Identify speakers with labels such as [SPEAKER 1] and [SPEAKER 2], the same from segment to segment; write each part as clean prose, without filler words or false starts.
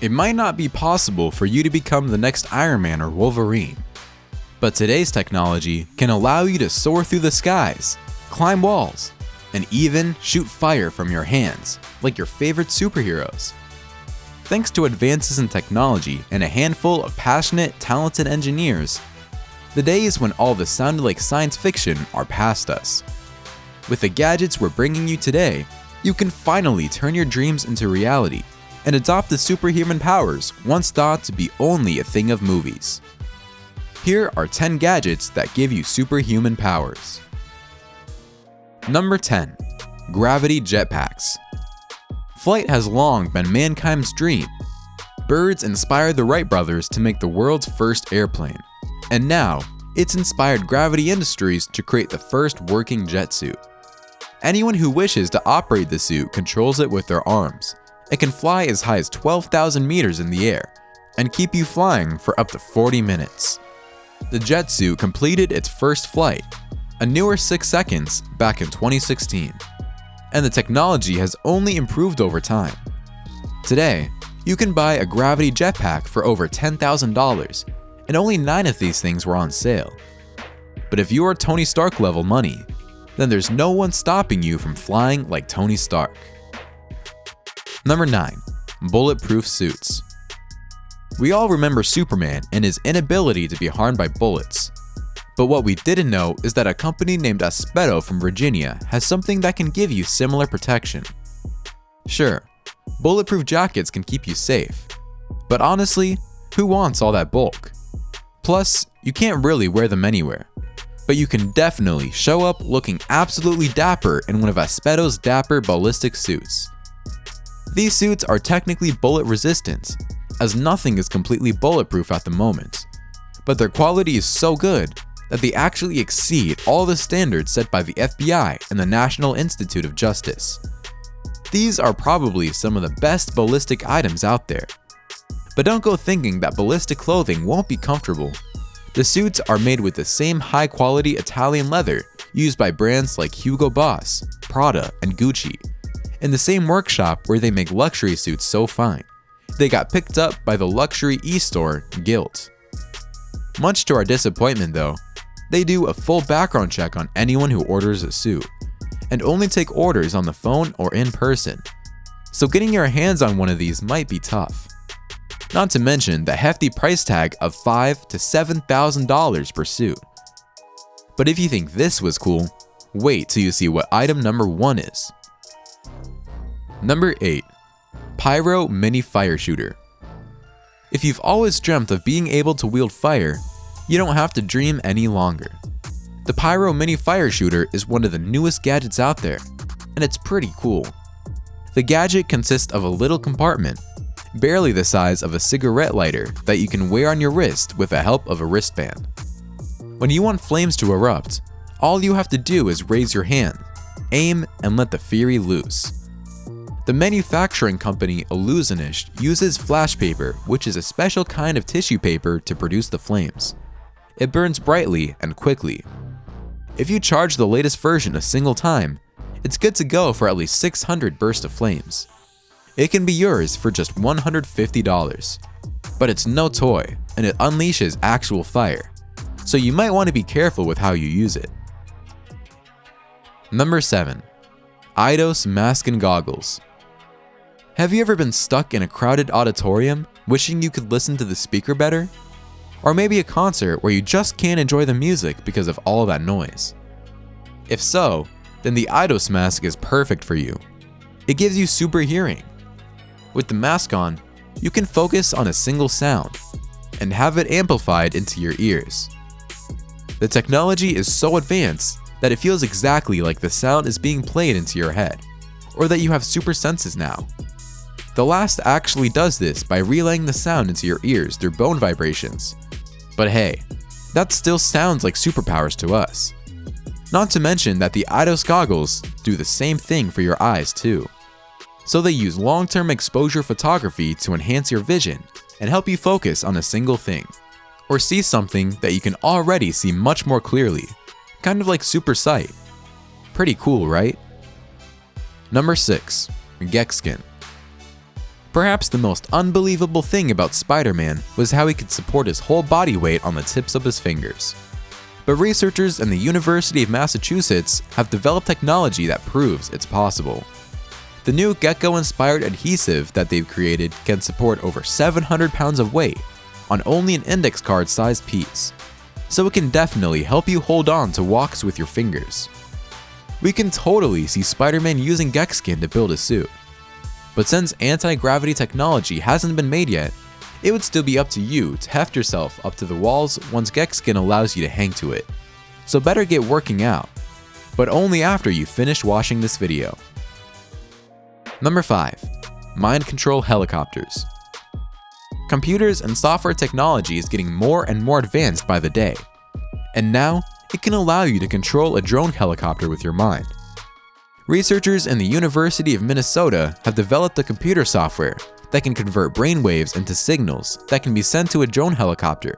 [SPEAKER 1] It might not be possible for you to become the next Iron Man or Wolverine, but today's technology can allow you to soar through the skies, climb walls, and even shoot fire from your hands, like your favorite superheroes. Thanks to advances in technology and a handful of passionate, talented engineers, the days when all this sounded like science fiction are past us. With the gadgets we're bringing you today, you can finally turn your dreams into reality and adopt the superhuman powers once thought to be only a thing of movies. Here are 10 gadgets that give you superhuman powers. Number 10. Gravity Jetpacks. Flight has long been mankind's dream. Birds inspired the Wright brothers to make the world's first airplane, and now it's inspired Gravity Industries to create the first working jet suit. Anyone who wishes to operate the suit controls it with their arms. It can fly as high as 12,000 meters in the air and keep you flying for up to 40 minutes. The jet suit completed its first flight, a newer 6 seconds, back in 2016, and the technology has only improved over time. Today, you can buy a Gravity jetpack for over $10,000, and only 9 of these things were on sale. But if you are Tony Stark level money, then there's no one stopping you from flying like Tony Stark. Number 9. Bulletproof Suits. We all remember Superman and his inability to be harmed by bullets. But what we didn't know is that a company named Eidos from Virginia has something that can give you similar protection. Sure, bulletproof jackets can keep you safe, but honestly, who wants all that bulk? Plus, you can't really wear them anywhere, but you can definitely show up looking absolutely dapper in one of Eidos' dapper ballistic suits. These suits are technically bullet resistant, as nothing is completely bulletproof at the moment, but their quality is so good that they actually exceed all the standards set by the FBI and the National Institute of Justice. These are probably some of the best ballistic items out there. But don't go thinking that ballistic clothing won't be comfortable. The suits are made with the same high-quality Italian leather used by brands like Hugo Boss, Prada, and Gucci, in the same workshop where they make luxury suits so fine. They got picked up by the luxury e-store Gilt. Much to our disappointment though, they do a full background check on anyone who orders a suit, and only take orders on the phone or in person. So getting your hands on one of these might be tough. Not to mention the hefty price tag of $5,000 to $7,000 per suit. But if you think this was cool, wait till you see what item number 1 is. Number 8. Pyro Mini Fireshooter. If you've always dreamt of being able to wield fire, you don't have to dream any longer. The Pyro Mini Fireshooter is one of the newest gadgets out there, and it's pretty cool. The gadget consists of a little compartment, barely the size of a cigarette lighter, that you can wear on your wrist with the help of a wristband. When you want flames to erupt, all you have to do is raise your hand, aim, and let the fury loose. The manufacturing company Illusionist uses flash paper, which is a special kind of tissue paper, to produce the flames. It burns brightly and quickly. If you charge the latest version a single time, it's good to go for at least 600 bursts of flames. It can be yours for just $150, but it's no toy and it unleashes actual fire, so you might want to be careful with how you use it. Number 7. Eidos Mask and Goggles. Have you ever been stuck in a crowded auditorium wishing you could listen to the speaker better? Or maybe a concert where you just can't enjoy the music because of all that noise? If so, then the Eidos mask is perfect for you. It gives you super hearing. With the mask on, you can focus on a single sound and have it amplified into your ears. The technology is so advanced that it feels exactly like the sound is being played into your head, or that you have super senses now. The last actually does this by relaying the sound into your ears through bone vibrations. But hey, that still sounds like superpowers to us. Not to mention that the Eidos goggles do the same thing for your eyes too. So they use long-term exposure photography to enhance your vision and help you focus on a single thing, or see something that you can already see much more clearly, kind of like super sight. Pretty cool, right? Number 6. Geckskin. Perhaps the most unbelievable thing about Spider-Man was how he could support his whole body weight on the tips of his fingers. But researchers in the University of Massachusetts have developed technology that proves it's possible. The new gecko-inspired adhesive that they've created can support over 700 pounds of weight on only an index card-sized piece, so it can definitely help you hold on to walks with your fingers. We can totally see Spider-Man using Geckskin to build a suit. But since anti-gravity technology hasn't been made yet, it would still be up to you to heft yourself up to the walls once Geckskin allows you to hang to it. So better get working out, but only after you finish watching this video. Number 5. Mind control helicopters. Computers and software technology is getting more and more advanced by the day, and now it can allow you to control a drone helicopter with your mind. Researchers in the University of Minnesota have developed a computer software that can convert brainwaves into signals that can be sent to a drone helicopter,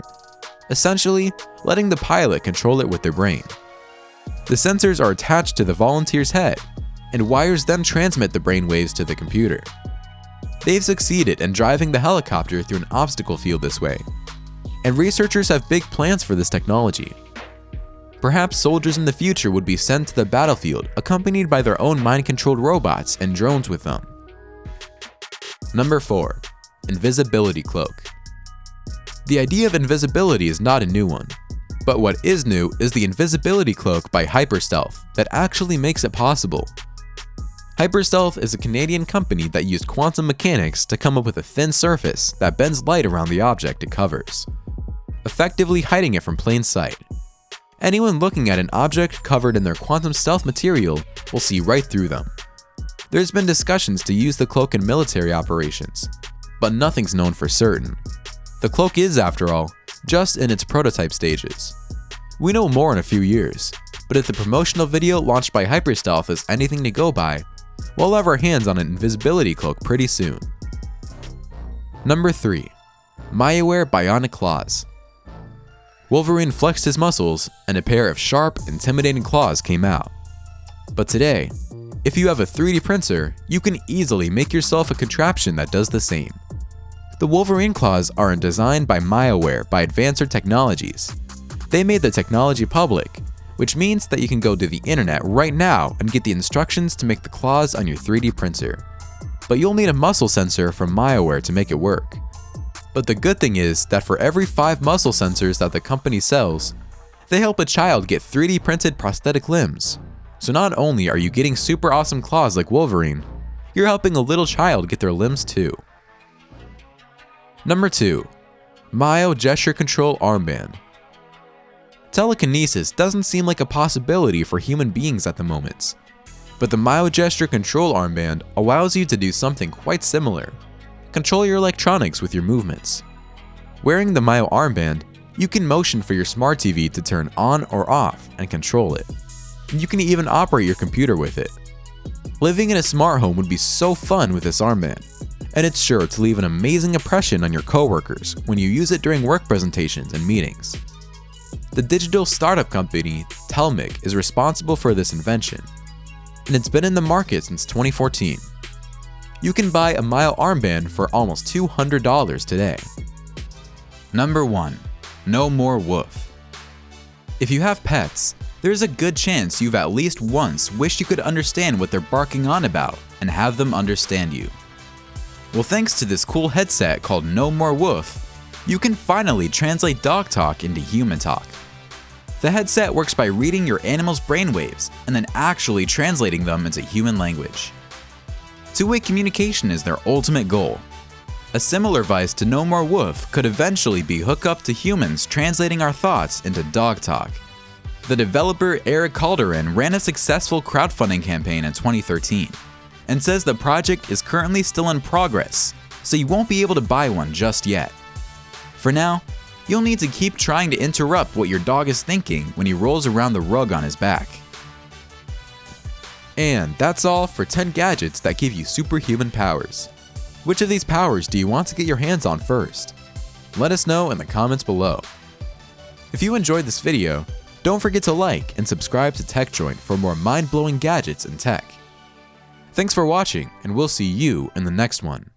[SPEAKER 1] essentially letting the pilot control it with their brain. The sensors are attached to the volunteer's head, and wires then transmit the brainwaves to the computer. They've succeeded in driving the helicopter through an obstacle field this way, and researchers have big plans for this technology. Perhaps soldiers in the future would be sent to the battlefield accompanied by their own mind-controlled robots and drones with them. Number 4. Invisibility Cloak. The idea of invisibility is not a new one, but what is new is the Invisibility Cloak by Hyperstealth that actually makes it possible. Hyperstealth is a Canadian company that used quantum mechanics to come up with a thin surface that bends light around the object it covers, effectively hiding it from plain sight. Anyone looking at an object covered in their quantum stealth material will see right through them. There's been discussions to use the cloak in military operations, but nothing's known for certain. The cloak is, after all, just in its prototype stages. We know more in a few years, but if the promotional video launched by Hyperstealth is anything to go by, we'll have our hands on an invisibility cloak pretty soon. Number 3. Myoware Bionic Claws. Wolverine flexed his muscles, and a pair of sharp, intimidating claws came out. But today, if you have a 3D printer, you can easily make yourself a contraption that does the same. The Wolverine claws are designed by Myoware by Advanced Technologies. They made the technology public, which means that you can go to the internet right now and get the instructions to make the claws on your 3D printer. But you'll need a muscle sensor from Myoware to make it work. But the good thing is that for every 5 muscle sensors that the company sells, they help a child get 3D printed prosthetic limbs. So not only are you getting super awesome claws like Wolverine, you're helping a little child get their limbs too. Number 2. Myo Gesture Control Armband. Telekinesis doesn't seem like a possibility for human beings at the moment, but the Myo Gesture Control Armband allows you to do something quite similar. Control your electronics with your movements. Wearing the Myo Armband, you can motion for your smart TV to turn on or off and control it. You can even operate your computer with it. Living in a smart home would be so fun with this armband, and it's sure to leave an amazing impression on your coworkers when you use it during work presentations and meetings. The digital startup company Telmic is responsible for this invention, and it's been in the market since 2014. You can buy a Myo armband for almost $200 today. Number 1. No more WOOF. If you have pets, there's a good chance you've at least once wished you could understand what they're barking on about and have them understand you. Well, thanks to this cool headset called No More WOOF, you can finally translate dog talk into human talk. The headset works by reading your animal's brainwaves and then actually translating them into human language. Two-way communication is their ultimate goal. A similar device to No More WOOF could eventually be hooked up to humans translating our thoughts into dog talk. The developer Eric Calderon ran a successful crowdfunding campaign in 2013 and says the project is currently still in progress, so you won't be able to buy one just yet. For now, you'll need to keep trying to interrupt what your dog is thinking when he rolls around the rug on his back. And that's all for 10 gadgets that give you superhuman powers. Which of these powers do you want to get your hands on first? Let us know in the comments below. If you enjoyed this video, don't forget to like and subscribe to TechJoint for more mind-blowing gadgets and tech. Thanks for watching, and we'll see you in the next one.